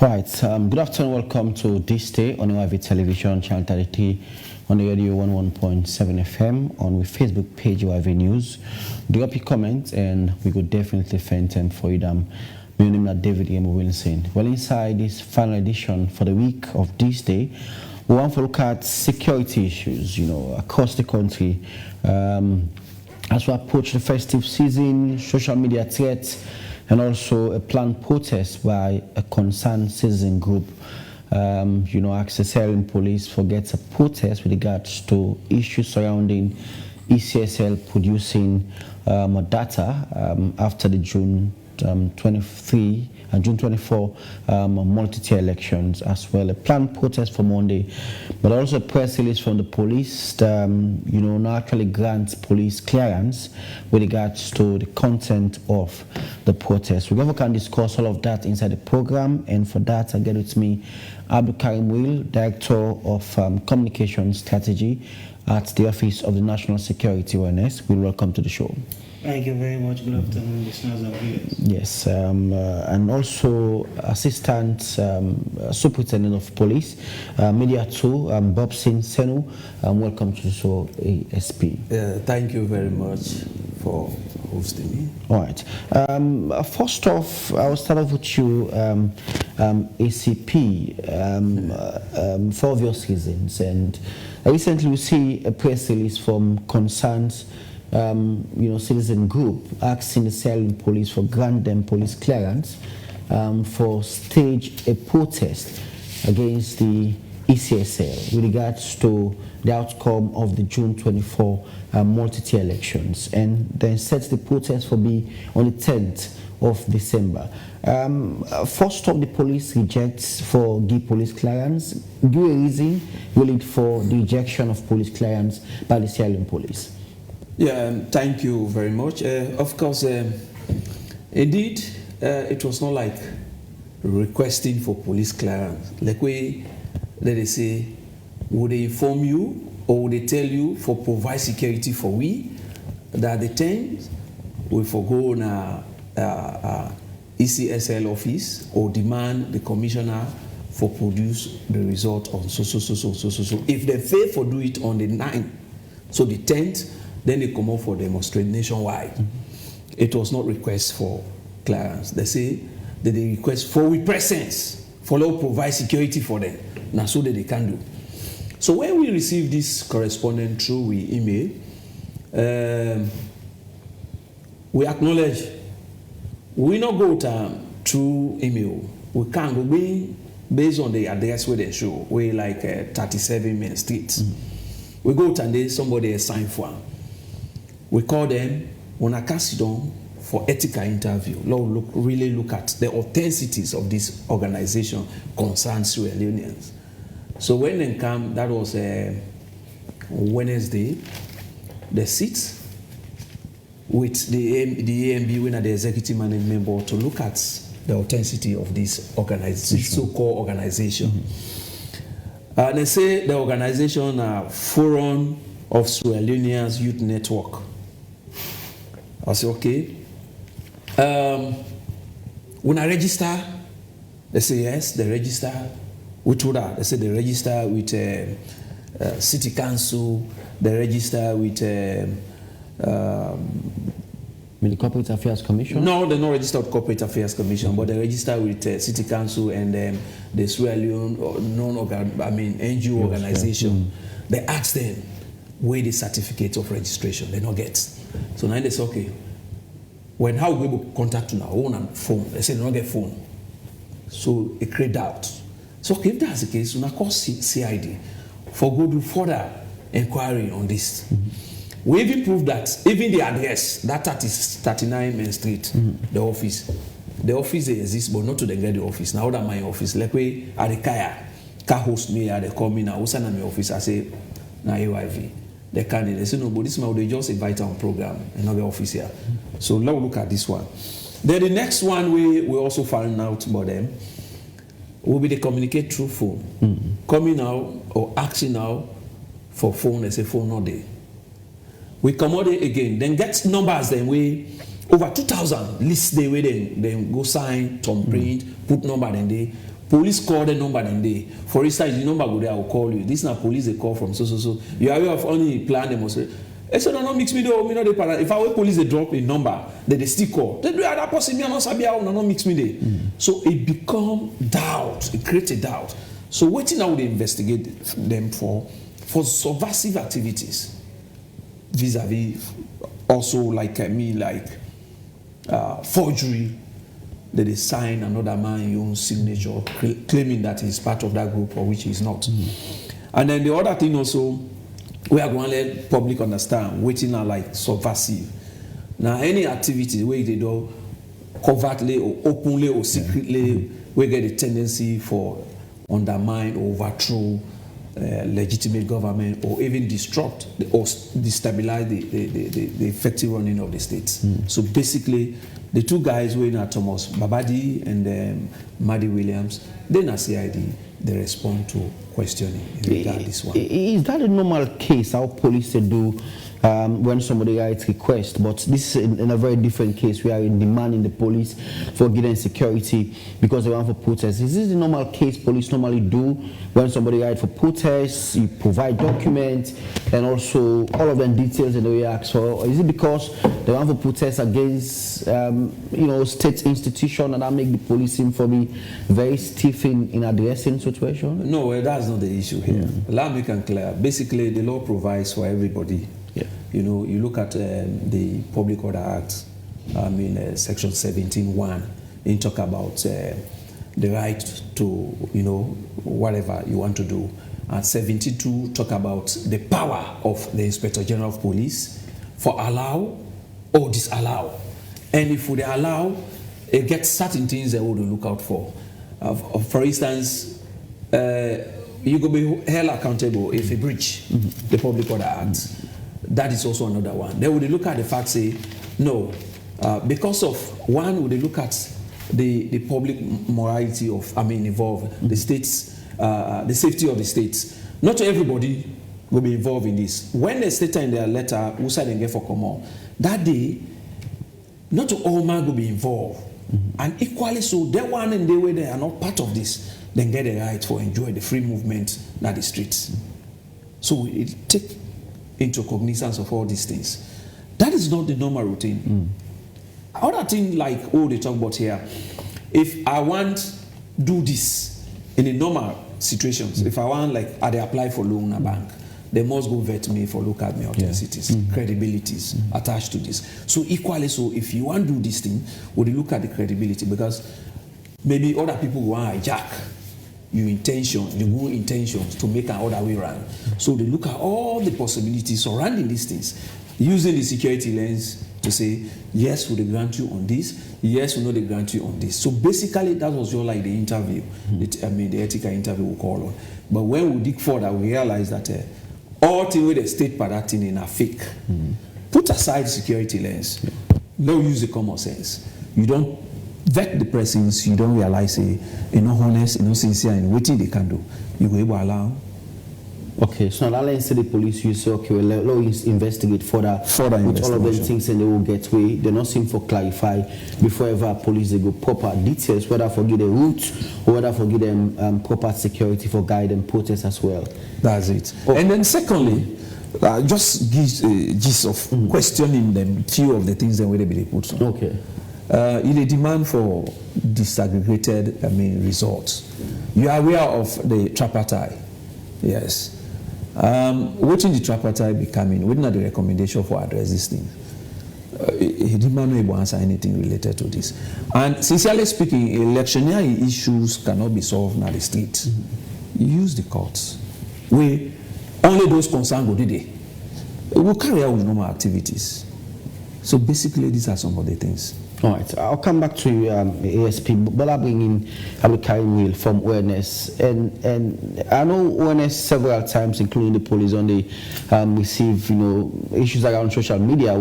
Right, good afternoon, welcome to this day on YV Television, Channel 33, on the radio 11.7 FM, on the Facebook page YV News. Drop your comments and we could definitely find time for you. My name is David M. Wilson. Well, inside this final edition for the week of this day, we want to look at security issues, across the country. As we approach the festive season, social media threats, and also a planned protest by a concerned citizen group, accessing police forgets a protest with regards to issues surrounding ECSL producing data after the June 23 and June 24 multi-tier elections, as well a planned protest for Monday, but also a press release from the police, now actually grants police clearance with regards to the content of the protest. We can discuss all of that inside the program, and for that I get with me Abdul Karim Will, Director of Communication Strategy at the Office of the National Security Awareness. Welcome to the show. Thank you very much. Good afternoon, listeners and viewers. Yes, and also Assistant Superintendent of Police, Media 2, Bobsin Senu. Welcome to the show, ASP. Thank you very much for hosting me. All right. First off, I'll start off with you, ACP, for obvious reasons. And recently we see a press release from concerns citizen group asking the Sierra police for grant them police clearance for stage a protest against the ECSL with regards to the outcome of the June 24 multi-tier elections, and then sets the protest for be on the 10th of December. First up, the police rejects for give police clearance. Give a reason willing for the rejection of police clearance by the Sierra police. Yeah, thank you very much. Of course, indeed, it was not like requesting for police clearance. Like let us say, would they inform you or would they tell you for provide security for we that the 10th we forgo on ECSL office or demand the commissioner for produce the result on so. If they fail for do it on the 9th, so the 10th, then they come out for demonstration nationwide. It was not request for clearance. They say that they request for we presence, for law provide security for them. Now so that they can do. So when we receive this correspondence through we email, we acknowledge we not go through email. We can't go based on the address where they show. We like 37 Main Street. We go and there somebody assign for. We call them when I can sit down for ethical interview. Really look at the authenticities of this organization concerns Leoneans. So when they come, that was Wednesday, they sit with the AMB, when the executive management board, to look at the authenticity of this organization, so-called organization. They say the organization are Forum of Sierra Leoneans Youth Network. I say, okay. When I register, they say yes, they register. With who that? They say they register with City Council, they register with the Corporate Affairs Commission? No, they not register with Corporate Affairs Commission, but they register with City Council and the Sierra Leone NGO organization. They ask them where the certificate of registration, they not get. So now they say, okay, how we will contact you now? On phone. They say they don't get phone. So it create doubt. So okay, if that's the case, we now call CID for go do further inquiry on this. We even prove that even the address, that is 39 Main Street, the office exists, but not to the get the office. Now that my office, like we at the car host me, they call me now, who's in my office? I say, now AYV. They can't. They say no, but this man they just invite on program and not the office here. So now look at this one. Then the next one we also find out about them will be they communicate through phone. Coming now or asking now for phone, they say phone not there. We come out there again, then get numbers then we over 2,000 list they way then go sign, Tom print, put number then they police call the number in day. For instance, the number go there, I will call you. This is not police, they call from so. You are aware of only plan them or say, I said, no, mix me though, me no they if I wait police, they drop a number, they still call. They do that person, me no sabi how, no mix me there. So it become doubt, it creates a doubt. So waiting now they investigate them for subversive activities, vis-a-vis also like forgery, that they sign another man's own signature, claiming that he's part of that group, for which he's not. And then the other thing also, we are going to let public understand, waiting are like subversive. Now, any activity where they do covertly or openly or secretly, we get a tendency for undermine or overthrow legitimate government, or even disrupt or destabilize the effective running of the states. So basically, the two guys were in Thomas Babadi and Madi Wiiliams, then at CID, they respond to questioning regarding this one. Is that a normal case, how police do when somebody writes request? But this is in a very different case. We are in demanding the police for getting security because they want for protests. Is this the normal case police normally do when somebody writes for protests? You provide documents and also all of them details and they ask for. Or is it because they want for protests against state institution and that make the police seem to be very stiff in addressing situation? No, that's not the issue here. Allow me to clear. Basically, the law provides for everybody. You know, you look at the Public Order Act, Section 17(1), it talk about the right to, whatever you want to do. And 72 talk about the power of the Inspector General of Police for allow or disallow. And if they allow, it gets certain things they would look out for. For instance, you could be held accountable if you breach the Public Order Act. That is also another one. They would look at the fact, say, no, because of one, would they look at the public morality of, involved, the states, the safety of the states. Not everybody will be involved in this. When they state in their letter, who said they get for common, that day, not all man will be involved. And equally so, they one and they way they are not part of this, then get a right for enjoy the free movement in the streets. So it take into cognizance of all these things. That is not the normal routine. Other thing like they talk about here, if I want do this in a normal situations, if I want I apply for loan a bank, they must go vet me for look at me authenticities, credibilities attached to this. So equally so, if you want to do this thing, would you look at the credibility? Because maybe other people want to hijack your intention, the good intentions to make an other way around. So they look at all the possibilities surrounding these things, using the security lens to say, yes, will they grant you on this? Yes, will not they grant you on this? So basically, that was just like the interview, the ethical interview we call on. But when we dig further, we realize that all things with the state part acting in are fake. Put aside the security lens. Don't use the common sense. You don't vet the persons, you don't realize honest, sincere, and what they can do. You go able to allow. Okay, so now let's say the police, you say, okay, well, let's investigate further with all of them things and they will get way. They not seem for clarify before ever police they go proper details, whether forget the route or whether forget them proper security for guide and protest as well. That's it. Okay. And then secondly, just gives a gist of questioning them, few of the things that they be put on. Okay. In a demand for disaggregated results. You are aware of the tripartite. Yes. What in the tripartite becoming? What are the recommendation for address this thing? He didn't know able to answer anything related to this. And sincerely speaking, electioneering issues cannot be solved in the street. Use the courts. We only those concerned go today. We will carry out normal activities. So basically, these are some of the things. All right, I'll come back to you, ASP, but I'll bring in Abdulkarim Will from ONS. And I know ONS several times, including the police, on the receive issues around social media.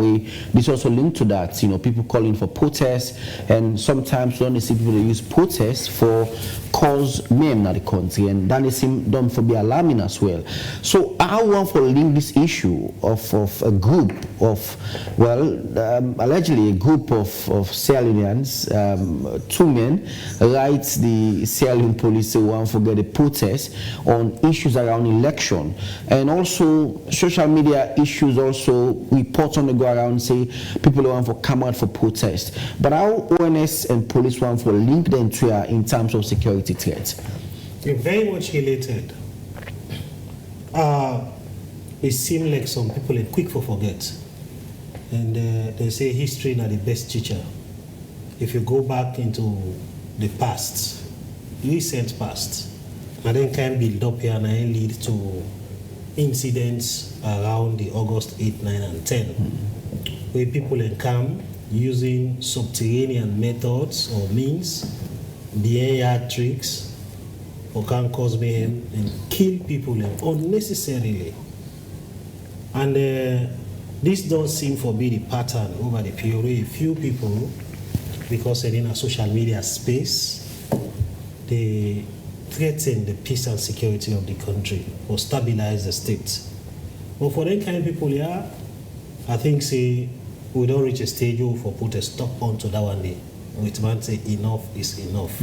This also linked to that. People calling for protests, and sometimes when they see people use protests for cause mayhem in the country, and that is done for be alarming as well. So I want to link this issue of a group of allegedly a group of of Sierra Leoneans, 2 men, write the Sierra Leone police say one forget the protest on issues around election, and also social media issues also reports on the go around say people want for come out for protest. But how ONS and police want for link them to in terms of security threats? They're very much related. It seems like some people are quick for forget. And they say history is not the best teacher. If you go back into the past, recent past, and then can build up here and lead to incidents around the August 8, 9, and 10, where people encamp using subterranean methods or means, behavior tricks, or can cause mayhem and kill people unnecessarily. And this does seem to be the pattern over the period where a few people, because they're in a social media space, they threaten the peace and security of the country or stabilize the state. But for them kind of people, yeah, I think say we don't reach a stage where for put a stop onto that one day. Which man say enough is enough.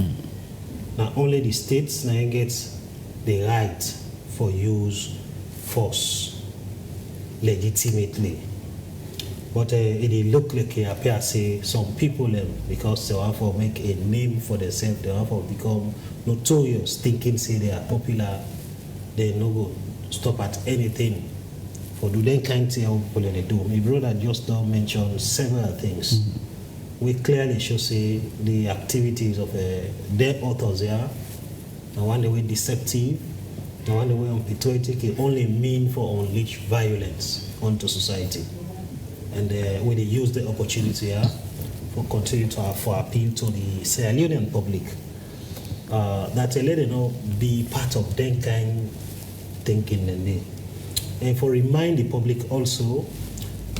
Now only the states now gets the right for use force legitimately. But it look like it appear say some people because they want to make a name for themselves, they want to become notorious, thinking say they are popular, they no go stop at anything for do they kind thing how people they do. My brother just now mentioned several things. We clearly should say the activities of their authors here, and one the way deceptive, and one the way unpatriotic, it only mean for unleash violence onto society. And when they use the opportunity here for continue to for appeal to the Sierra Leonean public, that let them know be part of their kind thinking and for remind the public also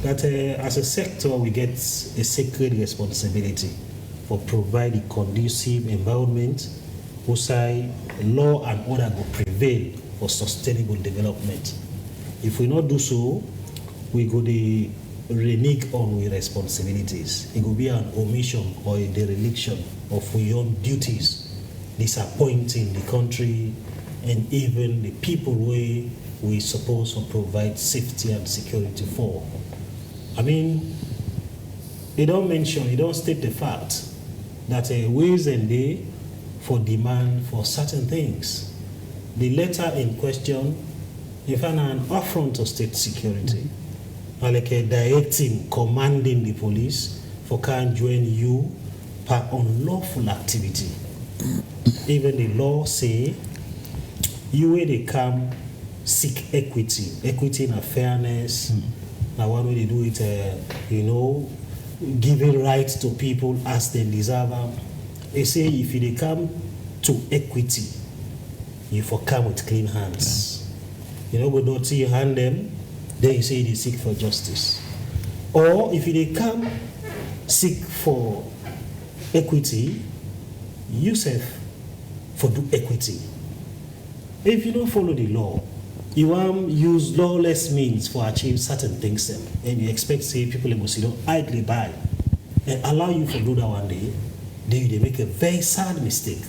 that as a sector we get a sacred responsibility for providing conducive environment whereby law and order will prevail for sustainable development. If we not do so, we go the renege on our responsibilities. It will be an omission or a dereliction of our own duties, disappointing the country and even the people we supposed to provide safety and security for. I mean, they don't state the fact that ways and day for demand for certain things. The letter in question, if an affront to state security, like a directing, commanding the police for can join you per unlawful activity. Even the law say, you where they come seek equity and fairness. Now one way they do it, giving rights to people as they deserve them. They say if they come to equity, you for come with clean hands. Yeah. You know, go don't see you hand them, then you say they seek for justice. Or if they come seek for equity, you self for do equity. If you don't follow the law, you want use lawless means for achieve certain things, and you expect say people must idly buy and allow you to do that one day, then they make a very sad mistake.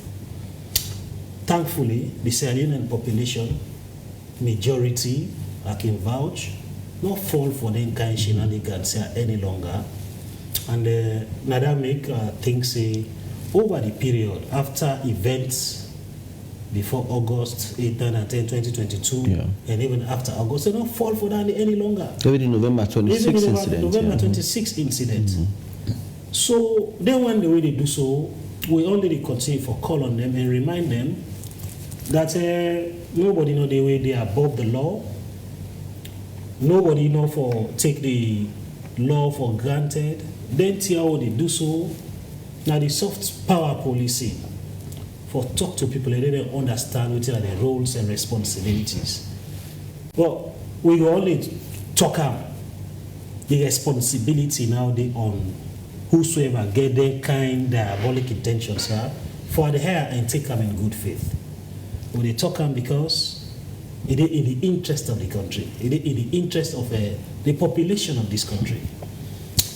Thankfully, the Sierra Leonean population, majority, I can vouch, not fall for them kind of shenanigans any longer. And that make things say over the period after events before August 8, 9, and 10, 2022, and even after August, they don't fall for that any longer. Even the November 26 incident. November 26 incident. So then when the way they do so, we only continue for call on them and remind them that nobody know the way they are above the law. Nobody know for take the law for granted. Then tell how they do so. Now the soft power policy for talk to people and they don't understand what are their roles and responsibilities. Well, we only talk about the responsibility now they on whosoever get their kind diabolic intentions for the hair and take them in good faith. When they talk them because it is in the interest of the country, it is in the interest of the population of this country.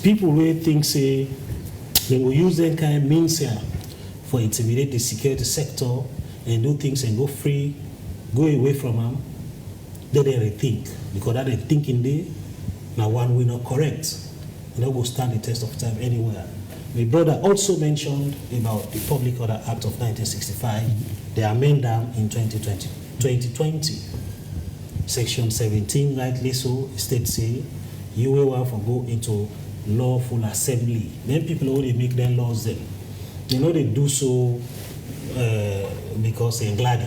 People really think say They will use that kind of means here for intimidate the security sector and do things and go free, go away from them. Then they rethink, because that they thinking they now one will not correct. You know, go stand the test of time anywhere. My brother also mentioned about the Public Order Act of 1965. They amend them in 2020. Section 17, rightly so, states say, you will want to go into lawful assembly. Then people only make their laws then. You know they do so because they're glad.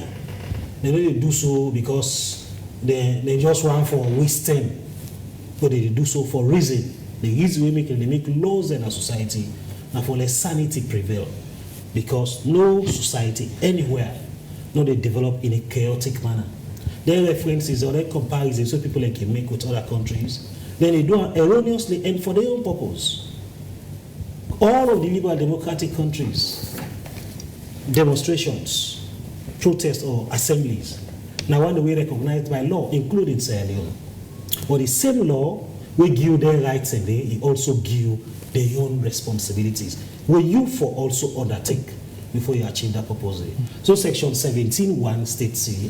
They know they do so because they just want for wisdom. But they do so for reason. The reason they make laws in a society and for let sanity prevail. Because no society anywhere, no they develop in a chaotic manner. Their references or their comparisons so people can make with other countries, then they do it erroneously and for their own purpose. All of the liberal democratic countries, demonstrations, protests or assemblies, now one we recognized by law, including Sierra Leone. But the same law will give their rights and they also give their own responsibilities. Will you for also undertake before you achieve that purpose? So section 17(1) states say,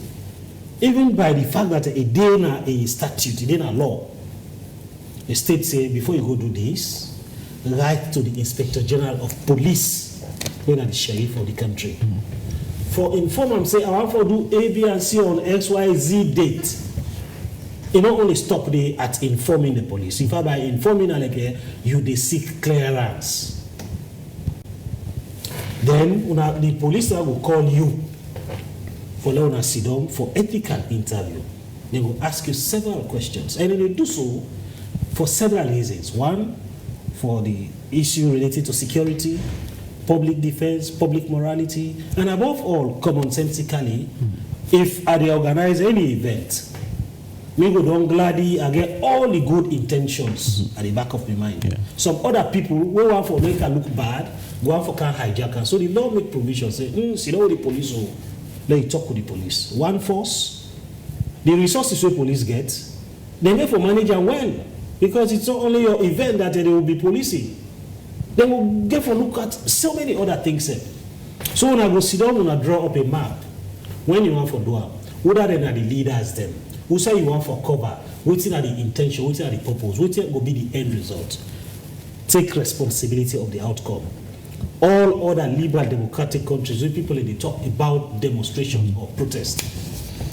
even by the fact that a day a statute, a day law, the state say before you go do this, write to the Inspector General of Police, when are the sheriff of the country. For inform them say I want to do A, B, and C on XYZ date. You not only stop there at informing the police. In fact, by informing you they seek clearance. Then the police will call you for Leone sit down for ethical interview. They will ask you several questions, and they do so for several reasons. One, for the issue related to security, public defense, public morality, and above all, commonsensically, if they organize any event, me go down gladly and get all the good intentions at the back of my mind. Yeah. Some other people who want for make it look bad, go on for can hijack. And so the law make provision say, see now the police will let you talk with the police. One force, the resources the police get, they make for manage them well. Because it's not only your event that they will be policing. They will get for look at so many other things. So when I go sit down and I draw up a map, when you want for do it, whether they are the leaders them, who say you want for cover, waiting at the intention, waiting at the purpose, waiting will be the end result. Take responsibility of the outcome. All other liberal democratic countries, where people they talk about demonstration or protest,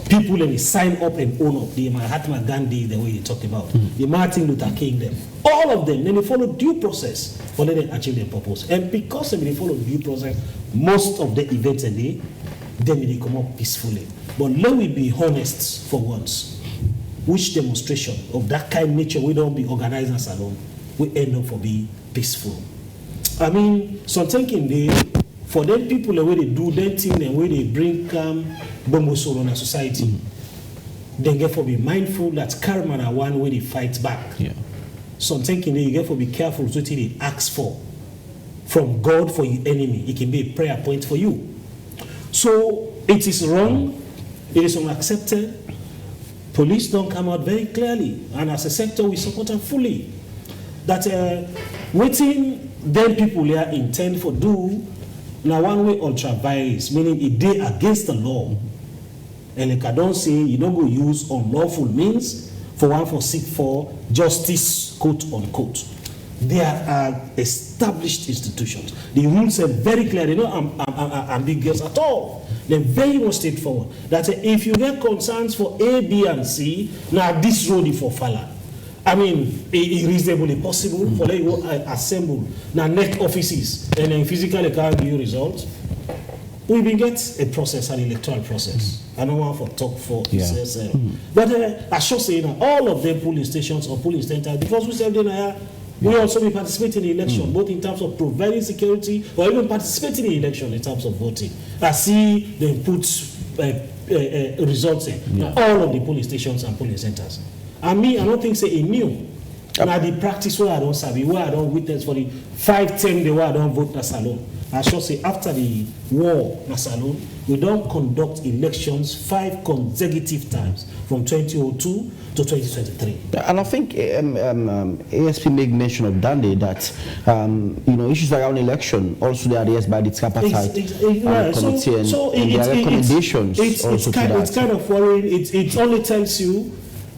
people they sign up and own up. The Mahatma Gandhi, the way they talk about, the Martin Luther King, them, all of them, then they follow due process for let them achieve their purpose. And because they follow due process, most of the events and they come up peacefully. But let me be honest for once. Which demonstration of that kind of nature we don't be organizers alone, we end up for being peaceful. I mean, so I'm thinking for them people the way they do them thing, the way they bring bomosol on a society, they get for be mindful that karma are one way they fight back. Yeah. So I'm thinking you get for be careful what they ask for from God for your enemy. It can be a prayer point for you. So it is wrong. It is unaccepted. Police don't come out very clearly, and as a sector we support them fully. That waiting then people here intend for do now one way ultra vires, meaning a day against the law. And like I don't say you don't go use unlawful means for one for seek for justice, quote unquote. They are established institutions. The rules are very clear. They're not ambiguous at all. They're very much straightforward. That if you get concerns for A, B, and C, now this road is for Fala. I mean, it is reasonably possible for them to assemble now net offices and then physically can't give you results. We will get a process, an electoral process. I don't want to talk for but I should say now all of them polling stations or polling centers, because we said we also be participating in the election, both in terms of providing security or even participating in the election in terms of voting. I see them put results in all of the polling stations and polling centers. And me, I don't think say it new. Now the practice where I don't sabi, where I don't witness for the 5-10 day where I don't vote na salon. I should say after the war na salon, We don't conduct elections 5 consecutive times from 2002 to 2023. And I think ASP made mention of Dande that issues around election also they are addressed by the tripartite committee and there are recommendations also to that. It's kind of worrying. It only tells you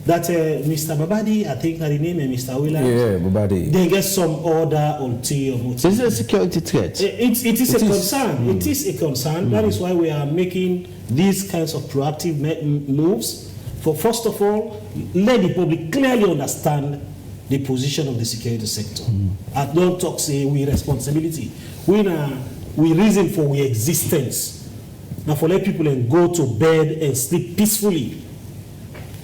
that Mr. Babadi, I think that the name is Mr. Wiiliams. Yeah, Babadi. They get some order on tea or motive. Is it a security threat? It is a concern. It is a concern. That is why we are making these kinds of proactive moves. For first of all, let the public clearly understand the position of the security sector. I don't talk say we responsibility. We reason for we existence. Now for let people go to bed and sleep peacefully.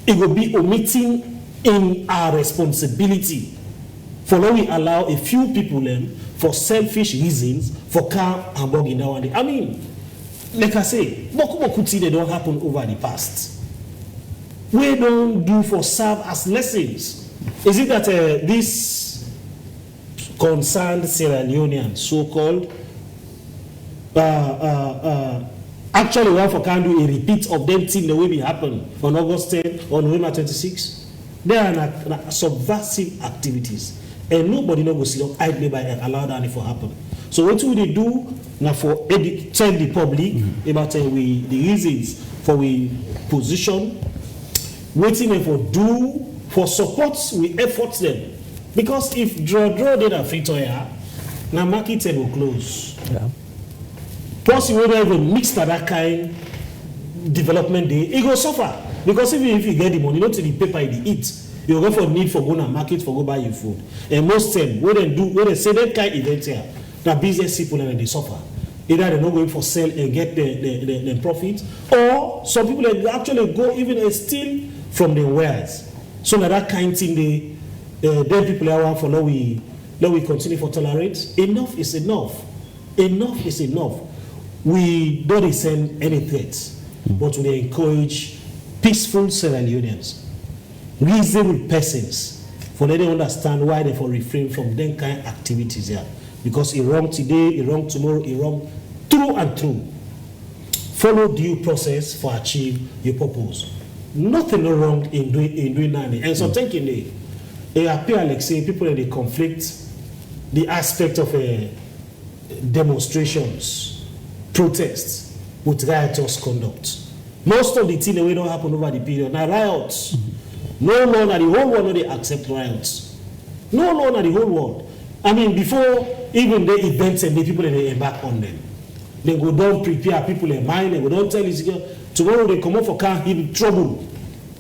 It will be omitting in our responsibility for when we allow a few people for selfish reasons for car and bugging now and then. I mean, like I say, boku they don't happen over the past. We don't do for serve as lessons. Is it that this concerned Sierra Leonean, so-called, actually one for can do a repeat of them thing the way it happened on August 10 or November 26? They are subversive activities. And nobody no go sit up idly by and allow that for happen. So what will they do now for tell the public about the reasons for we position, waiting for do for support we effort them. Because if draw did a free toya, now market will close. Yeah. Plus you don't even mix that kind development day, it will suffer. Because even if you get the money, not to the paper you eat, you go for need for go to market for go buy your food. And most time, when they say that kind of event here, that business people and they suffer. Either they're not going for sale and get the profit, or some people actually go even and steal from the wares. So that kind of thing, then people are want for now we continue for tolerate. Enough is enough. Enough is enough. We don't send any threats, but we encourage peaceful Sierra Leoneans, reasonable persons, for letting understand why they for refrain from them kind of activities here. Because it wrong today, it wrong tomorrow, it wrong through and through. Follow due process for achieve your purpose. Nothing wrong in doing that. And so thinking they appear like say people they conflict the aspect of demonstrations, protests with riotous conduct. Most of the things that don't happen over the period now riots. No longer the whole world they accept riots. No longer the whole world. I mean, before even the events and the people they embark on them, they go down prepare people in mind. They go down tell this girl tomorrow they come up for car in trouble.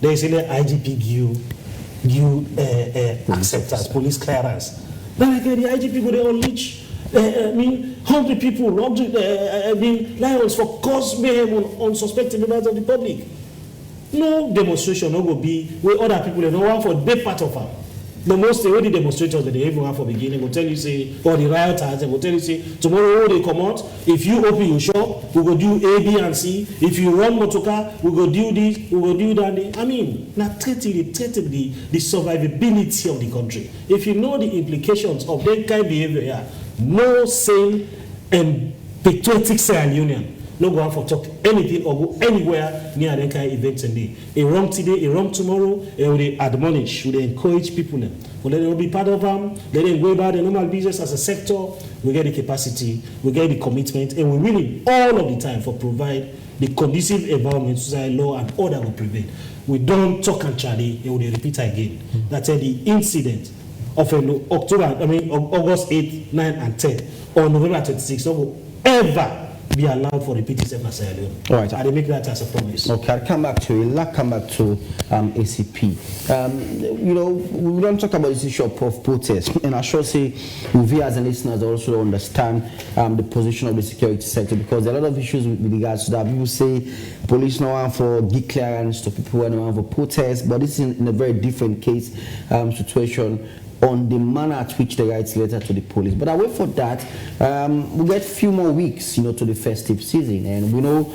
They say the IGP give acceptance, police clearance. Then again the IGP go there unleash. I mean, 100 people, lions for cause mayhem on suspected members of the public. No demonstration no go be where other people they don't want for their part of them. The most the demonstrators that they even have for beginning will tell you say, or the rioters they will tell you say, tomorrow they come out. If you open your shop, we will do A, B, and C. If you run motorcar, we will do this, we will do that. I mean, not threatening the survivability of the country. If you know the implications of that kind of behavior here, no sane and patriotic Sierra Leonean no go out for talk anything or go anywhere near that kind of events and day. A wrong today, a wrong tomorrow, and we admonish, we encourage people them. We let them be part of them, let them go about the normal business as a sector, we get the capacity, we get the commitment, and we really all of the time for provide the conducive environment so that law and order will prevail. We don't talk and charlie, and we repeat again. That's the incident of August 8, 9, and 10, or November 26, so will ever be allowed for repeat itself as Sierra Leone. All right. I make that as a promise. Okay, I'll come back to you. Let's come back to ACP. We don't talk about this issue of protest, and I should say, we as listeners also understand the position of the security sector, because there are a lot of issues with regards to that. People say police no one for declarance to people who no one for protest, but this is in a very different case situation on the manner at which they write letter to the police. But away from that, we get few more weeks, to the festive season, and we know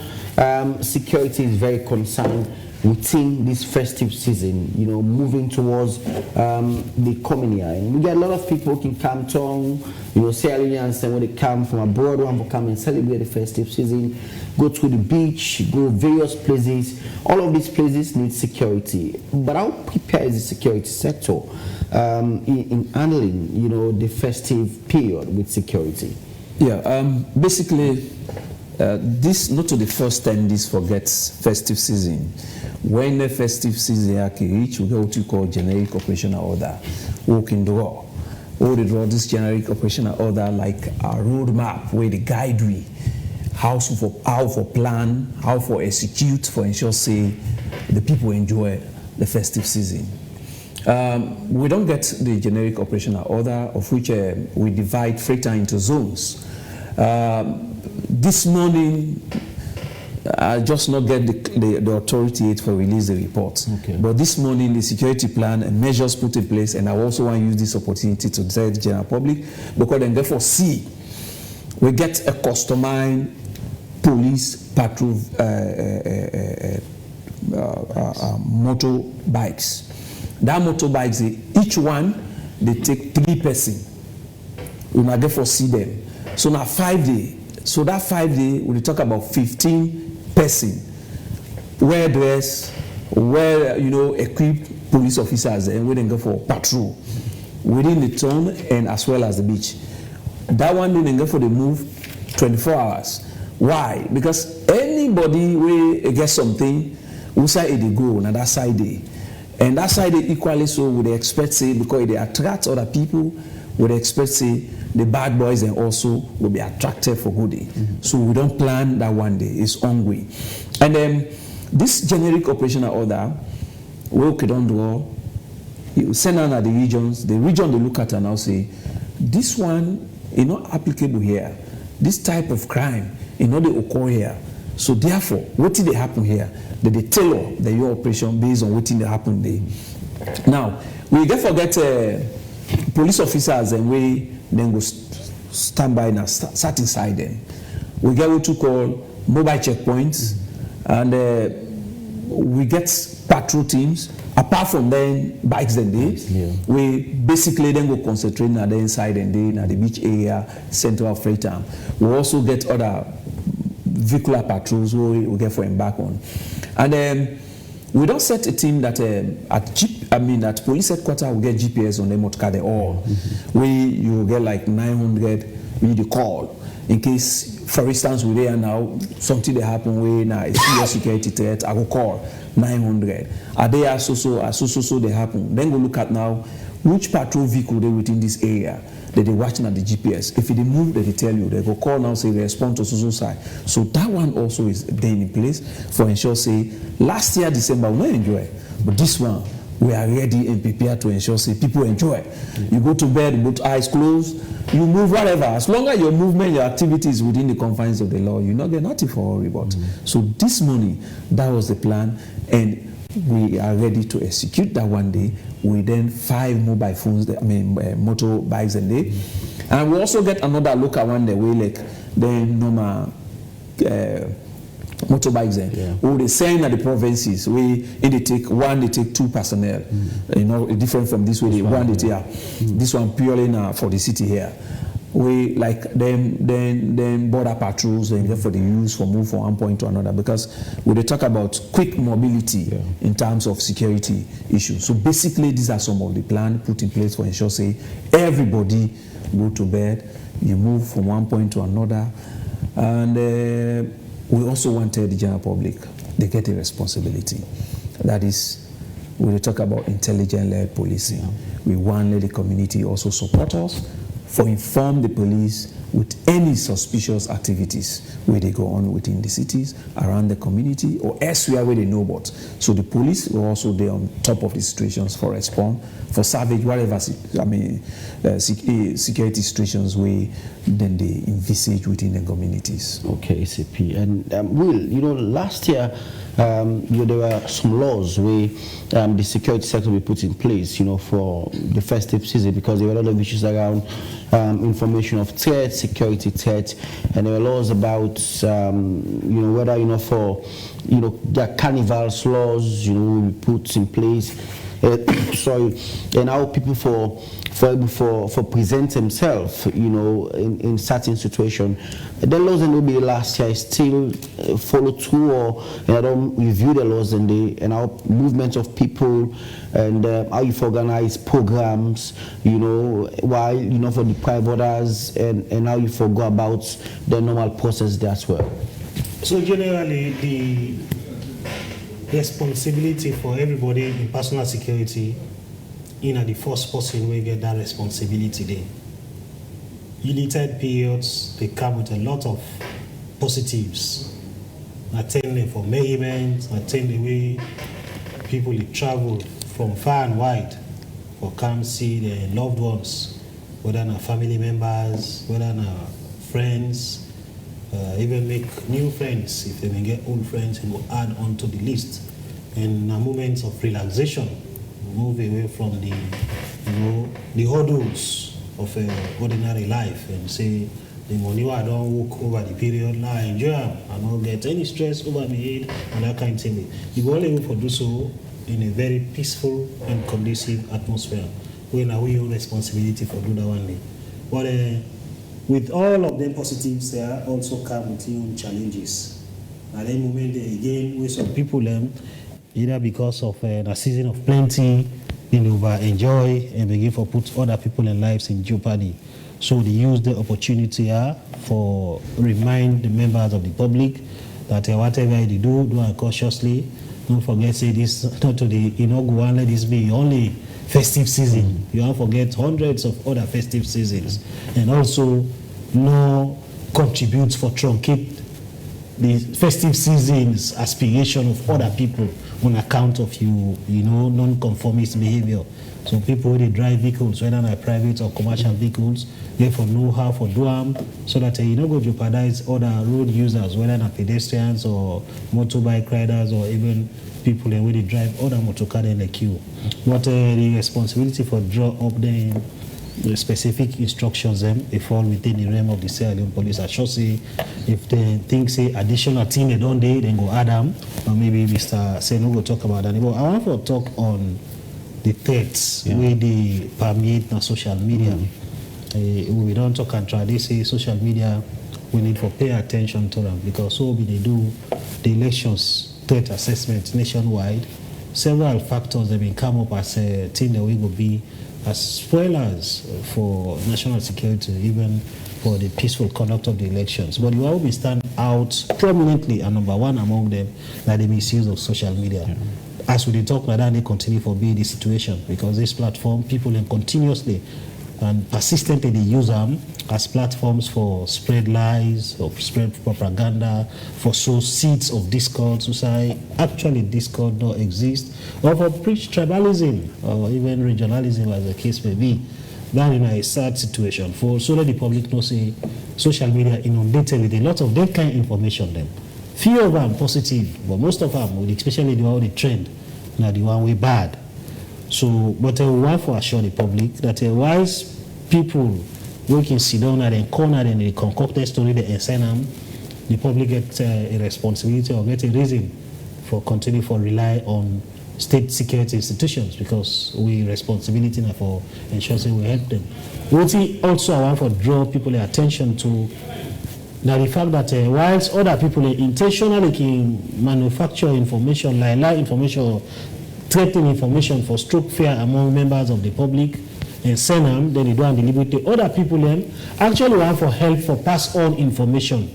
security is very concerned within this festive season, you know, moving towards the coming year. And we get a lot of people who can come to, you know, Sierra Leoneans, and when they come from abroad, want to come and celebrate the festive season, go to the beach, go various places. All of these places need security. But how prepared is the security sector in handling, you know, the festive period with security? Yeah, basically, this not to the first time this forgets festive season. When the festive season reach, we go to call generic operational order. We can draw. Or they draw this generic operational order like a roadmap where they guide we how for plan, how for execute, for ensure say the people enjoy the festive season. We don't get the generic operational order, of which we divide freighter into zones. This morning, I just not get the authority yet for release the report. Okay. But this morning, the security plan and measures put in place, and I also want to use this opportunity to tell the general public, because then therefore see, we get a customized police patrol motorbikes. That motorbikes, each one, they take 3 persons. We might therefore see them. So now 5 days. So that 5 days, we talk about 15 persons, well dressed, well, you know, equipped police officers, and we then go for patrol within the town and as well as the beach. That one they then go for the move 24 hours. Why? Because anybody will get something, we say they go on that side day. And that side day equally so would expect say, because they attract other people, would expect say the bad boys and also will be attracted for good day. So we don't plan that one day, it's ongoing. And then this generic operational order, we don't draw, you send out at the region they look at and now say, this one is not applicable here. This type of crime is not the occur here. So therefore, what did they happen here? That they tailor the your operation based on what did happen there. Now, we therefore get police officers and we then go stand by and sat inside them. We get what you call mobile checkpoints, and we get patrol teams. Apart from them, bikes and they, we basically then go concentrate on the inside and they, the beach area, central freighter. We also get other vehicular patrols we get for embark on. And then we don't set a team that at police headquarters we get GPS on them motorcar they all. You get like 900 we need to call in case, for instance, we there now something that happen where now a serious security threat, I go call 900. Are they so they happen? Then we look at now which patrol vehicle they within this area that they watching at the GPS. If they move, they tell you. They go call now, say they respond to so side. So that one also is then in place for ensure say last year December we not enjoy, but this one we are ready and prepared to ensure say people enjoy. You go to bed with eyes closed, you move whatever. As long as your movement, your activity is within the confines of the law, you not get nothing for worry about. So this morning, that was the plan, and we are ready to execute that one day. We then 5 mobile phones, motorbikes a day, and we also get another look at one day way like the normal motorbikes then. Or they send at the provinces we they take 2 personnel, you know, different from this way. This one purely now for the city here. We like then border patrols and for the use for move from one point to another, because we they talk about quick mobility in terms of security issues. So basically these are some of the plans put in place for ensure say everybody go to bed, you move from one point to another, and we also wanted the general public, they get a responsibility. That is, we talk about intelligence-led policing. We want the community also support us for inform the police with any suspicious activities where they go on within the cities, around the community, or elsewhere where they know about. So the police will also be on top of the situations for response, for salvage, whatever, security situations where then they envisage within the communities. Okay, CP. And Will, you know, last year there are some laws where the security sector will be put in place, for the festive season, because there were a lot of issues around information of threats, security threats, and there are laws about, whether, for, the carnivals laws, will be put in place. And how people for present themselves, in certain situations. The laws and maybe last year still follow through, or I don't review the laws and how movement of people and how you organize programs, while for the private orders and how you go about the normal process there as well. So generally, the responsibility for everybody in personal security, the first person will get that responsibility there. United periods, they come with a lot of positives. Attending for merriment, attending the way people travel from far and wide for come see their loved ones, whether not family members, whether not friends, even make new friends. If they may get old friends, it will add on to the list. And moments of relaxation, move away from the hurdles of ordinary life and say, the money I don't work over the period, now I enjoy them. I don't get any stress over my head and that kind of thing. You go only for do so in a very peaceful and conducive atmosphere. We now we own responsibility for do that one day. But with all of them positives, there also come with your own challenges. At any moment, again, with some people, either because of a season of plenty, they over enjoy and begin to put other people in lives in jeopardy. So they use the opportunity for remind the members of the public that whatever they do it cautiously. Don't forget, say this not to the go and let this be only festive season. You don't forget hundreds of other festive seasons, and also no contributes for truncate the festive season's aspiration of other people on account of non-conformist behavior. So people they drive vehicles, whether they're private or commercial vehicles, therefore know how to do them, so that you don't go jeopardize other road users, whether they're pedestrians or motorbike riders or even people that they drive other motorcars in the queue. But the responsibility for draw up the specific instructions they fall within the realm of the Sierra Leone police. I should say, if they think say additional team they don't do, then go add them, or maybe Mr. Seno will talk about that. But I want to talk on the threats where they permeate on social media. We don't talk and try. They say social media, we need to pay attention to them, because so they do the elections threat assessment nationwide. Several factors have been come up as a thing that we will be as spoilers for national security, even for the peaceful conduct of the elections. But you will be stand out prominently, and number one among them, like the misuse of social media. Yeah. As we talk like that, they continue to be the situation, because this platform, people continuously and persistently they use them as platforms for spread lies, or spread propaganda, for sow seeds of discord. So say actually discord don't exist, or for preach tribalism or even regionalism, as the case may be. That in a sad situation for so that the public knows say social media inundated with a lot of that kind of information. Them few of them positive, but most of them, especially the one the trend, now the one way bad. So, but I want to assure the public that wise people we can sit down at a corner and they concoct a story, they send them, the public get a responsibility or get a reason for continue for rely on state security institutions, because we responsibility now for ensuring we help them. What also I want to draw people's attention to now the fact that whilst other people intentionally can manufacture information, lie information, or threatening information for stroke fear among members of the public and send them, then they don't deliver it. Other people then actually want for help for pass on information,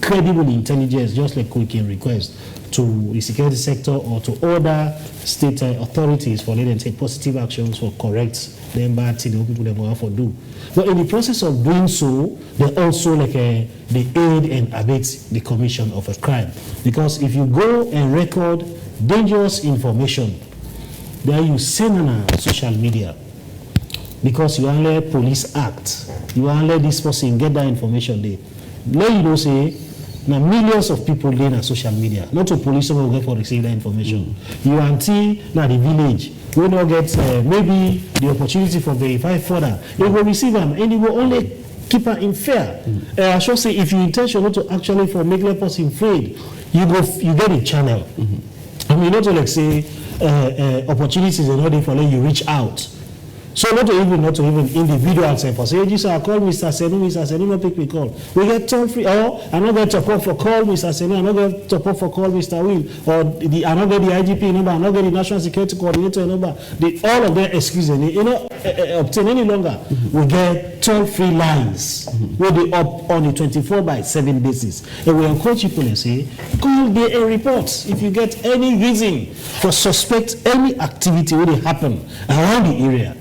credible intelligence, just like we can request to the security sector or to other state authorities for letting take positive actions for correct them bad things people they want to do. But in the process of doing so, they also they aid and abet the commission of a crime. Because if you go and record dangerous information, then you send on social media, because you only police act, you only let this person get that information there. Let you know say Now, millions of people there on social media, not to police someone will get for receive that information. You until now the village will not get maybe the opportunity for verify further. They will receive them and they will only keep her in fear. I should say, if you intention to actually for make that person afraid, you get a channel. I mean, not to like say opportunities in order for you reach out. So not to even individuals say, say, Jesus, I call Mr. Senu, no pick me call. We get toll free, or I'm not going to top up for call Mr. Senu, I'm not going to top up for call Mr. Will, or I'm not getting the IGP number, I'm not getting the National Security Coordinator number. All of their excuses, obtain any longer. We get toll free lines. We'll be up on a 24/7 basis. And we encourage people and say, call there and report if you get any reason for suspect any activity will happen around the area.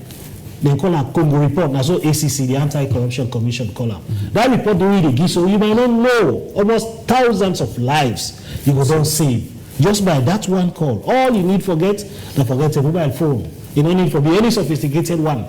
They call a Congo report. Now, so ACC, the Anti-Corruption Commission, call them. That report they really give, so you might not know almost thousands of lives you will don't save just by that one call. All you need forget a mobile phone. You don't need to be any sophisticated one.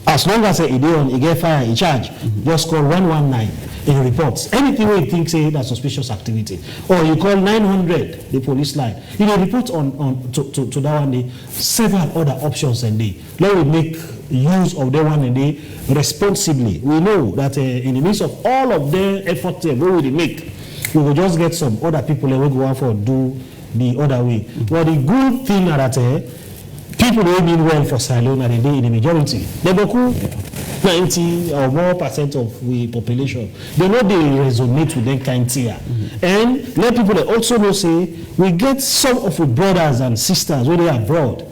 As long as you get fire in charge, just call 119 in reports. Anything where you think say that's suspicious activity, or you call 900, the police line. You know, report to that one day. Several other options and they. Let we make use of that one and they responsibly. We know that in the midst of all of their efforts, we will make. We will just get some other people that will go out for do the other way. But the good thing that people who mean well for Salone are in the majority. They go 90 or more % of the population. They know they resonate with them kind here. And let people also know say we get some of the brothers and sisters when they are abroad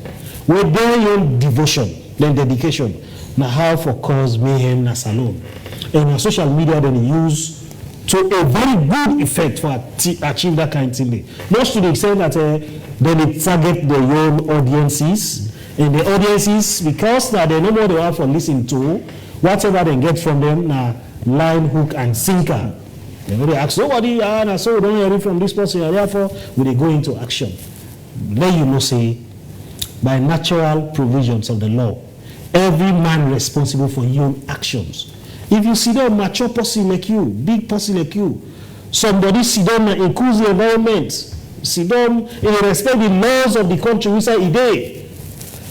with their own devotion, their dedication. Now how for cause mayhem na Salone. And on social media then use to a very good effect for achieve that kind of thing. Most to the extent that then they target their own audiences, and the audiences, because that they know what they have for listen to, whatever they get from them, now line, hook, and sinker. They ask somebody, so don't hear it from this person, and therefore will they go into action. Let you know, say, by natural provisions of the law, every man responsible for your own actions. If you see them mature person like you, big person like you, somebody see them in inclusive environment, see them in respect the laws of the country which are today.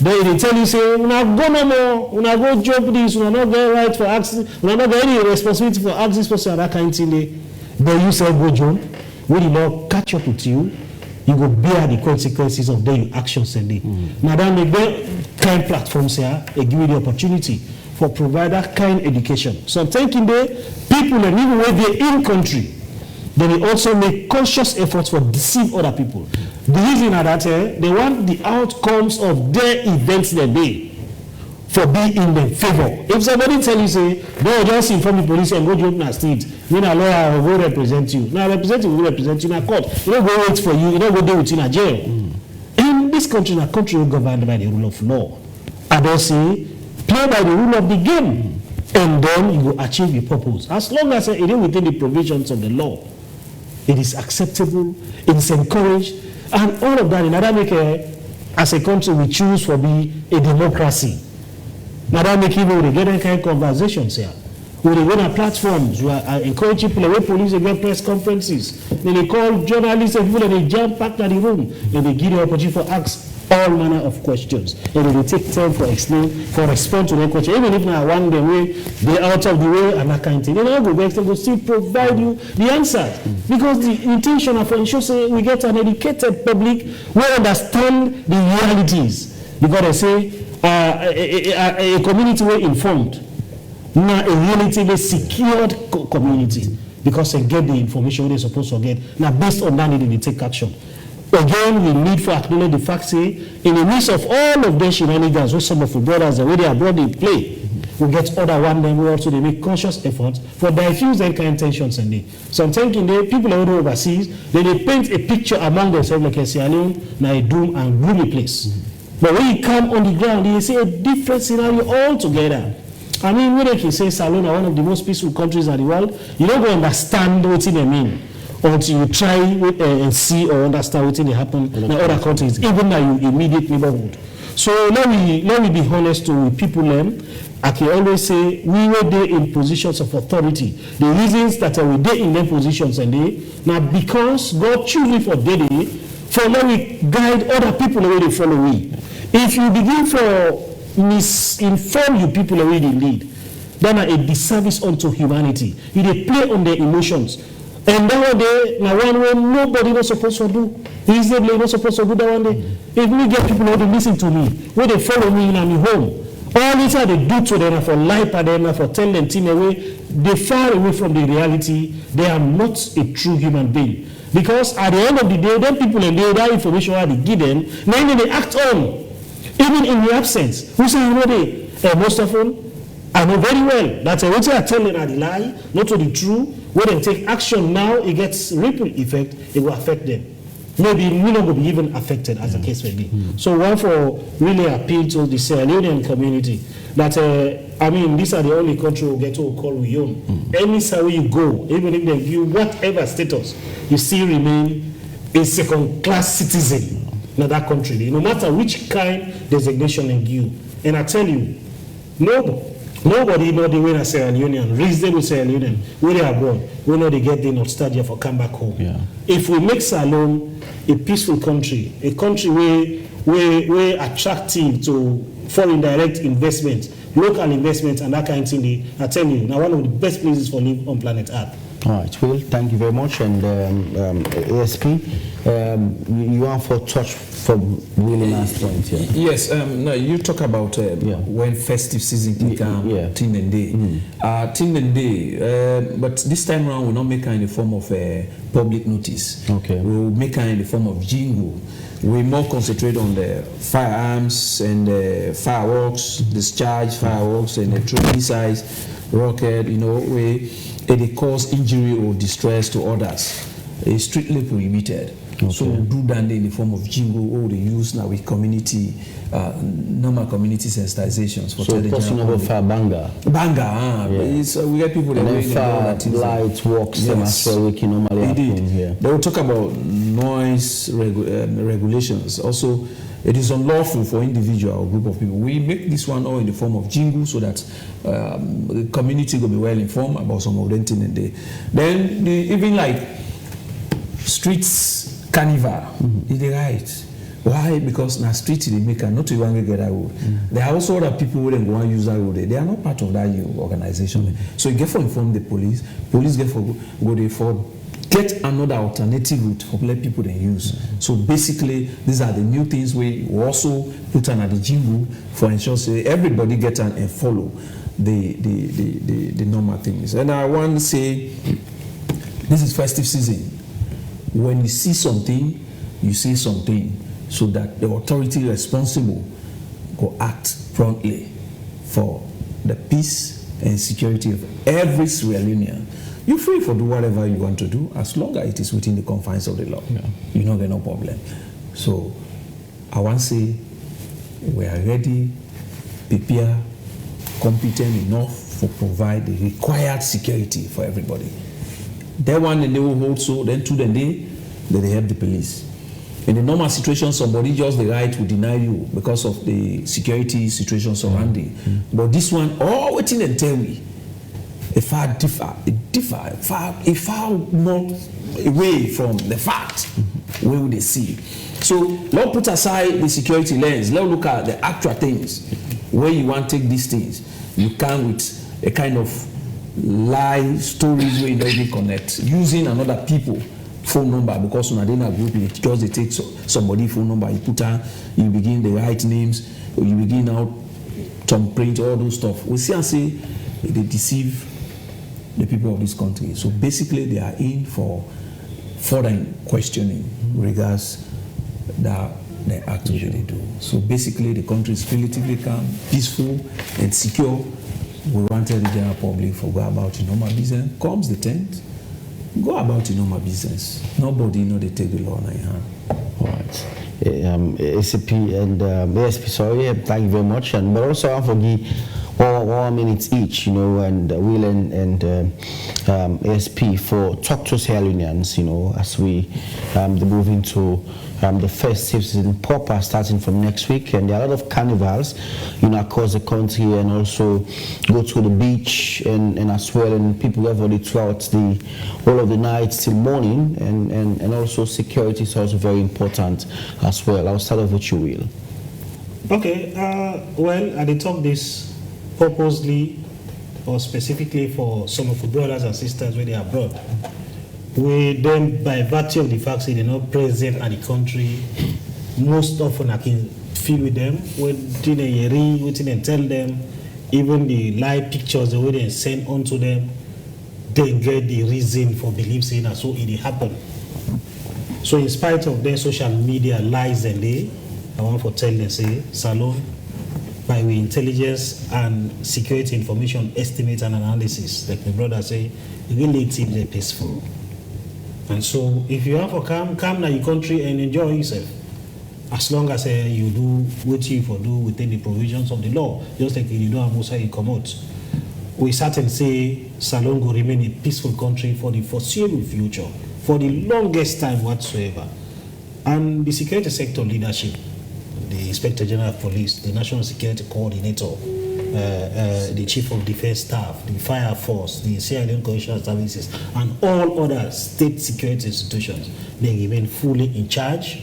They tell you say, una go no more, una go job this, una not get right for access, una not get any responsibility for access person and that kind of thing. Then you say go job, when the law catch up with you, you go bear the consequences of their actions and day. Now that make them kind platforms here, they give you the opportunity for provide that kind of education. So I'm thinking the people and even when they're in country, then they also make conscious efforts for deceive other people. The reason are that they want the outcomes of their events that day for being in their favor. If somebody tell you say, no, just inform the police and go to open a street, then a lawyer will represent you. Now representative will represent you in a court. You don't go wait for you, you don't go deal with you in a jail. In this country, a country governed by the rule of law. I don't say play by the rule of the game, and then you will achieve your purpose. As long as it is within the provisions of the law, it is acceptable, it is encouraged, and all of that. In order make as a country we choose for be a democracy. Now that make people they get any kind of conversations here. We they go on platforms, we are encouraging people, the police they get press conferences, then they call journalists and people and they jump back to the room and they give the opportunity for ask all manner of questions, and they will take time for explain, for respond to their question. Even if now one day way they out of the way and that kind of thing, they don't go back, they will still provide you the answers. Because the intention of ensure say we get an educated public who understand the realities. Because they say a community well informed, not a relatively secured community, because they get the information they're supposed to get. Now based on that, they take action. Again, we need to acknowledge the fact, say, in the midst of all of the shenanigans, with some of the brothers, the way they are brought in play, we get other one, then we also they make conscious efforts for diffuse their kind of tensions and they. So I'm thinking the people are overseas, then they paint a picture among themselves like a Sierra Leone, now a doom and gloomy place. But when you come on the ground, you see a different scenario altogether. I mean, when they can say Salone are one of the most peaceful countries in the world, you don't go understand what they mean until you try and see or understand what they happen in other countries, even in your immediate neighborhood. So let me be honest to people. I can always say we were there in positions of authority. The reasons that we there in them positions and they now because God choose me for day for let me guide other people the way they follow me. If you begin for misinform you people the way they lead, then a disservice unto humanity. You they play on their emotions. And that one day, now one way nobody was supposed to do. Reasonably not supposed to do that one day. If we get people who they listen to me, where they follow me in my home, all this they do to them for life and them for tell them things away, they far away from the reality. They are not a true human being. Because at the end of the day, them people and that information they give them, then they act on. Even in the absence. Who say already? Most of them, I know very well that what they are telling are the lie, not to the truth. When they take action now, it gets ripple effect, it will affect them. Maybe we not will be even affected as the case may be. So one for really appeal to the Sierra Leonean community that I mean these are the only country who get to call we own. Any way you go, even if they give you whatever status, you still remain a second-class citizen in that country. No matter which kind designation they give you. And I tell you, nobody know the way in Sierra Leone, reasonable Sierra Leone, where they are born, we know they get the nostalgia for come back home. Yeah. If we make Salone a peaceful country, a country where attractive to foreign direct investment, local investment, and that kind of thing, I tell you, now one of the best places for live on planet Earth. All right, Will, thank you very much. And ASP, you want for touch from really last point here. Yes, no, you talk about when festive season can come, Tin and Day. Tin and Day, but this time around we'll not make her in the form of public notice. Okay. We'll make her in the form of jingle. We more concentrate on the firearms and the fireworks, discharge fireworks and the throw missiles, rocket, you know, they cause injury or distress to others. It's strictly prohibited. Okay. So we do that in the form of jingle, they use now with community, normal community sensitizations. For so personal fire banger. Banger, we get people that and fire lights, walks, yes. We can normally happen here. They will talk about noise regulations. Also, it is unlawful for individual or group of people. We make this one all in the form of jingle so that the community will be well informed about some of them things. Then even like streets carnival, is the right. Why? Because now street they make not to even get that road. There are also other people who go and use that road. They are not part of that organization. So you get for inform the police get for go there for get another alternative route for let people they use. So basically, these are the new things we also put on at the jingle for ensure say everybody get and follow the normal things. And I want to say this is festive season. When you see something, you say something so that the authority responsible go act promptly for the peace and security of every Sierra Leonean. You're free for do whatever you want to do as long as it is within the confines of the law. Yeah. You don't get no problem. So I want to say we are ready, prepared, competent enough for provide the required security for everybody. That one they will hold so then to the day that they help the police. In the normal situation, somebody just the right will deny you because of the security situation surrounding. But this one, all waiting and tell me. Far more away from the fact where would they see. So let's put aside the security lens. Let's look at the actual things where you want to take these things. You can with a kind of lie stories where you don't even connect using another people phone number because on a dinner group it just they take somebody phone number you put on you begin the right names or you begin out thumbprint all those stuff. We see and say they deceive the people of this country. So basically they are in for further questioning regards the activity they do. So basically the country is relatively calm, peaceful and secure. We wanted the general public to go about your normal business. Comes the 10th, go about your normal business. Nobody they take the law in your hand. All right. ACP and ASP, sorry, thank you very much. And but also I forgive 1 minute each, and Will and ASP for talk to Sierra Leoneans, as we move into the festive season proper starting from next week, and there are a lot of carnivals, across the country, and also go to the beach and as well, and people revel throughout the all of the night till morning, and also security is also very important as well. I'll start off with you, Will. Okay, well, I did talk this purposely or specifically for some of the brothers and sisters when they are abroad. We then, by virtue of the fact that they're not present at the country, most often I can feel with them, within they tell them, even the live pictures, the way they send on to them, they get the reason for believing saying that so it happened. So in spite of their social media lies and I want to tell them, say, Salon, by the intelligence and security information estimates and analysis, like my brother say, relatively peaceful. And so if you have to come to your country and enjoy yourself, as long as you do what you for do within the provisions of the law, just like you don't have to come out. We certainly say Salon will remain a peaceful country for the foreseeable future, for the longest time whatsoever. And the security sector leadership, the Inspector General of Police, the National Security Coordinator, the Chief of Defense Staff, the Fire Force, the Sierra Leone Correctional Services, and all other state security institutions, they remain fully in charge,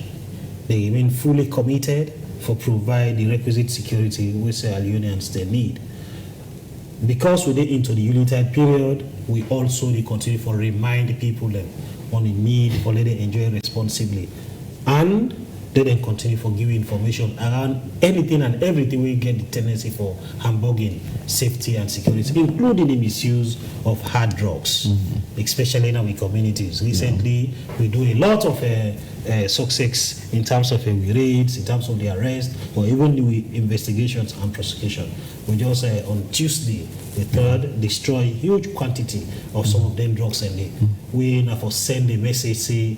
they remain fully committed for provide the requisite security which Sierra Leoneans they need. Because we're into the unitary period, we also continue to remind people that on the need for let them enjoy responsibly, and they then continue for giving information around anything and everything we get the tendency for hamburging safety and security, including the misuse of hard drugs, especially in our communities. Recently, we do a lot of success in terms of raids, in terms of the arrest, or even the investigations and prosecution. We just on Tuesday, the 3rd, destroy huge quantity of some of them drugs, and we now for send a message say,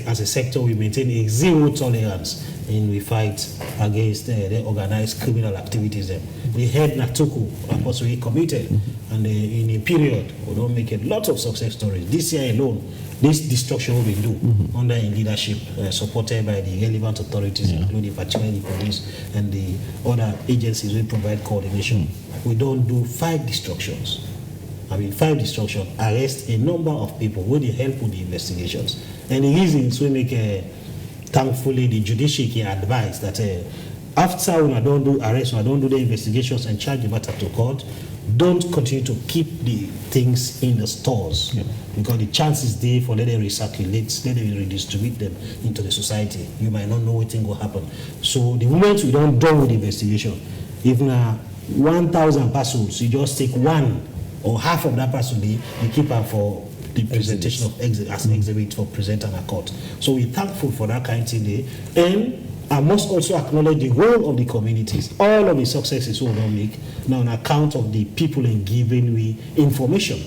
as a sector, we maintain a zero tolerance in we fight against the organized criminal activities. The head Natuku was really committed, and in a period, we don't make a lot of success stories. This year alone, this destruction we do under in leadership, supported by the relevant authorities, including particularly the police and the other agencies we provide coordination. We don't do 5 destructions. 5 destruction, arrest a number of people with the help with the investigations. And the reasons we make, thankfully, the judiciary can advise that after when I don't do arrest, when I don't do the investigations and charge the matter to court, don't continue to keep the things in the stores, because the chances there for let them recirculate, let them redistribute them into the society. You might not know what thing will happen. So the moment we don't do with the investigation, even 1,000 parcels, you just take one or half of that parcel, you keep her for the presentation of as an exhibit for present and a court. So we're thankful for that kind of thing there. And I must also acknowledge the role of the communities. All of the successes we don't make now on account of the people in giving we information.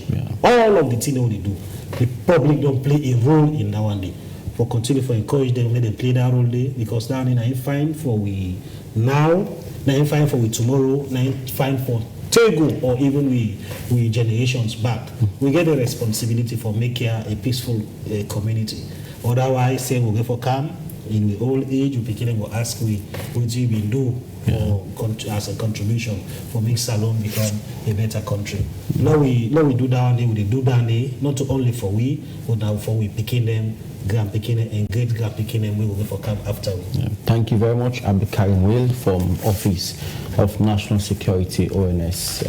All of the things that they do, the public don't play a role in that one day. For continue to encourage them, let them play that role there, because now I fine for we now, now fine for we tomorrow, now fine for Tego, or even we generations back. We get a responsibility for making a peaceful community. Otherwise, say we'll go for calm in the old age, we begin to ask we what you been do for as a contribution for make Salon become a better country. Now we do down there, we do down there, not only for we, but now for we picking them, grand picking them, and great grand picking them, we will go for camp after we. Thank you very much. I'm Karim Will from Office of National Security, ONS.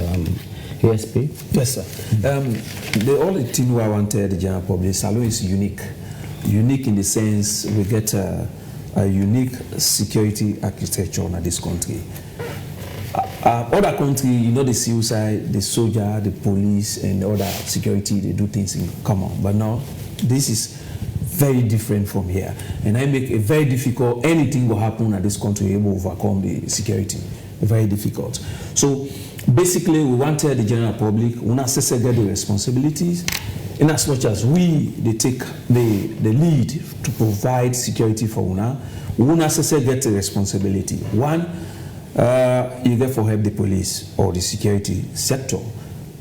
ASP? Yes, sir. The only thing I wanted the general public, Salon is unique. Unique in the sense we get a unique security architecture in this country. Other country, the civil side, the soldier, the police, and other security, they do things in common. But now, this is very different from here. And I make it very difficult, anything will happen in this country, able to overcome the security. Very difficult. So, basically, we wanted the general public, we not get the responsibilities, in as much as they take the lead to provide security for UNA, we not get the responsibility. One, you get for help the police or the security sector,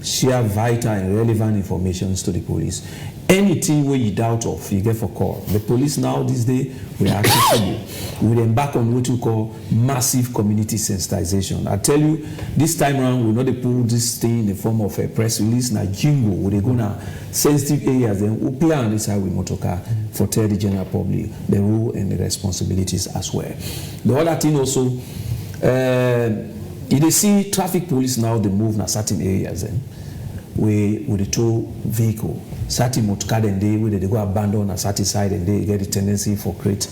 share vital and relevant information to the police. anything where you doubt of, you get for call. The police now these days, we are accessible. We embark on what we call massive community sensitization. I tell you, this time around, we're not to put this thing in the form of a press release, na jingle, where they go now sensitive areas, then we plan this how we motorcar for tell the general public the role and the responsibilities as well. The other thing also, you see traffic police now, they move in certain areas, then with the tow vehicle, certain motorcar, and they go abandon a certain side, and they get a tendency for create,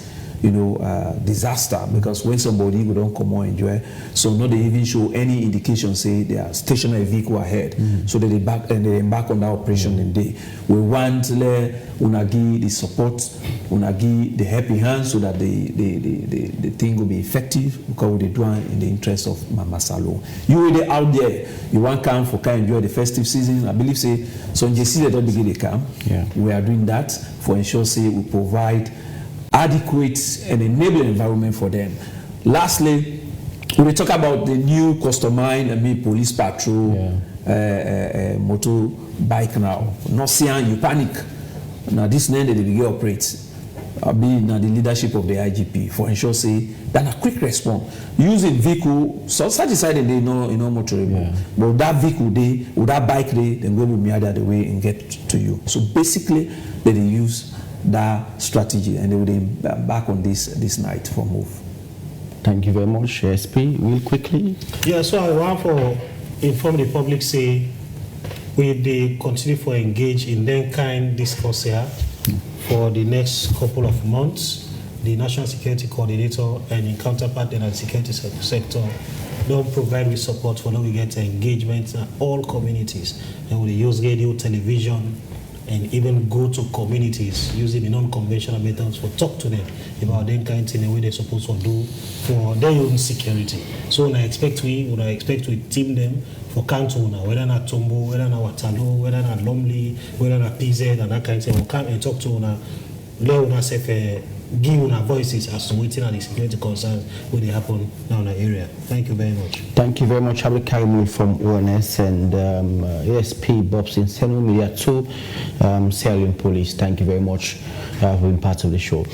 disaster, because when somebody would don't come and enjoy, so not they even show any indication say they are stationary vehicle ahead, so that they embark on that operation, and we want unagi the support, unagi the happy hands, so that the thing will be effective, because they do it in the interest of Mama Salo. You really out there, you want come for can enjoy the festive season. I believe say so. JC they don't begin to come. Yeah. We are doing that for ensure say we provide adequate and enabling environment for them. Lastly, we talk about the new customized police patrol, motorbike now. Not seeing you panic. Now this name they begin operate. I'll be now the leadership of the IGP for ensure say that a quick response using vehicle so such decided they know motorable, but that vehicle they with that bike they then go with me the other way and get to you. So basically they use that strategy, and they will be back on this night for move. Thank you very much, SP. Real quickly. Yeah, so I want to inform the public say we they continue to engage in that kind discourse here for the next couple of months. The National Security Coordinator and in counterpart in the security sector don't provide with support for now we get engagement in all communities. And we use radio, television, and even go to communities using the non-conventional methods for talk to them about them kind of thing the way they're supposed to do for their own security. So when I expect we team them for Kanto now, whether not Tombo, whether not Watalo, whether not Lomley, whether not PZ and that kind of thing, we'll come and talk to una, let una say give una voices as to waiting on the security concerns when they happen now in the area. Thank you very much. Thank you very much, Abdul Karimul from ONS and ASP Bobs in Senu Media 2, Sierra Leone Police. Thank you very much for being part of the show.